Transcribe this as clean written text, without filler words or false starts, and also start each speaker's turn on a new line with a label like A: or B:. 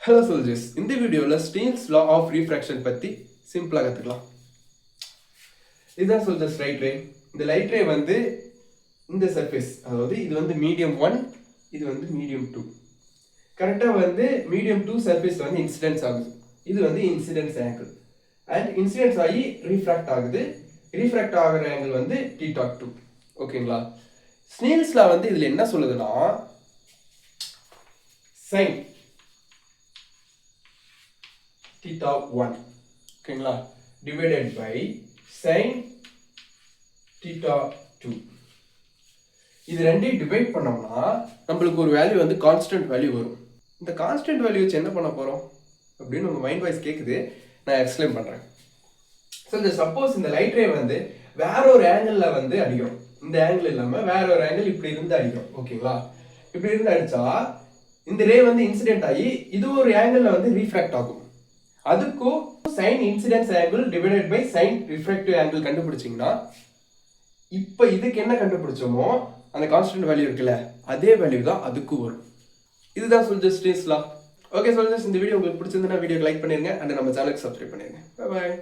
A: Hello soldiers, இந்த வீடியோவில் ஸ்னீல்ஸ் law of refraction பற்றி சிம்பிளாக கற்றுக்கலாம். இதுதான் சோல்ஜர்ஸ் லைட் ரே. இந்த லைட் ரே வந்து இந்த சர்ஃபேஸ், அதாவது இது வந்து மீடியம் 1, இது வந்து மீடியம் 2. கரெக்டாக வந்து மீடியம் 2 சர்ஃபேஸ் வந்து இன்சிடென்ட்ஸ் ஆகுது. இது வந்து இன்சிடென்ட்ஸ் ஆங்கிள். அண்ட் இன்சிடென்ட்ஸ் ஆகி ரீஃப்ராக்ட் ஆகுது. ரீஃப்ராக்ட் ஆகிற ஆங்கிள் வந்து θ2. ஓகேங்களா? ஸ்னீல்ஸ் லா வந்து இதில் என்ன சொல்லுதுன்னா, சைன் θ1 ஓகேங்களா டிவைடட் பை sin θ2. இது ரெண்டையும் டிவைட் பண்ணோம்னா நம்மளுக்கு ஒரு வேல்யூ வந்து கான்ஸ்டன்ட் வேல்யூ வரும். இந்த கான்ஸ்டன்ட் வேல்யூ வச்சு என்ன பண்ண போறோம் அப்படின்னு உங்க மைண்ட் வாய்ஸ் கேக்குது. நான் எக்ஸ்பிளைன் பண்றேன். ஸோ இந்த சப்போஸ் இந்த லைட் ரே வந்து வேற ஒரு ஆங்கிள் வந்து அடிக்கும். இந்த ஆங்கிள் இல்லாம வேற ஒரு ஆங்கிள் இப்படி இருந்து அடிக்கும். ஓகேங்களா? இப்படி இருந்து அடிச்சா இந்த ரே வந்து இன்சிடென்ட் ஆகி இது ஒரு ஆங்கிள் வந்து ரீஃப்ராக்ட் ஆகும். அதுக்கும் sin incidence angle divided by sin refractive angle கண்டுபிடிச்சிங்கன்னா இப்போ இதுக்கு என்ன கண்டுபிடிச்சோமோ அந்த கான்ஸ்டன்ட் வேல்யூ இருக்குல்ல, அதே வேல்யூ தான் அதுக்கும் வரும். இதுதான் சொல்ஜர்ஸ் ஸ்னீல்ஸ் லா. ஓகே சொல்ஜர்ஸ், இந்த வீடியோ உங்களுக்கு பிடிச்சிருந்தா வீடியோக்கு லைக் பண்ணிருங்க அண்ட் நம்ம சேனலுக்கு சப்ஸ்கிரைப் பண்ணிருங்க. Bye bye.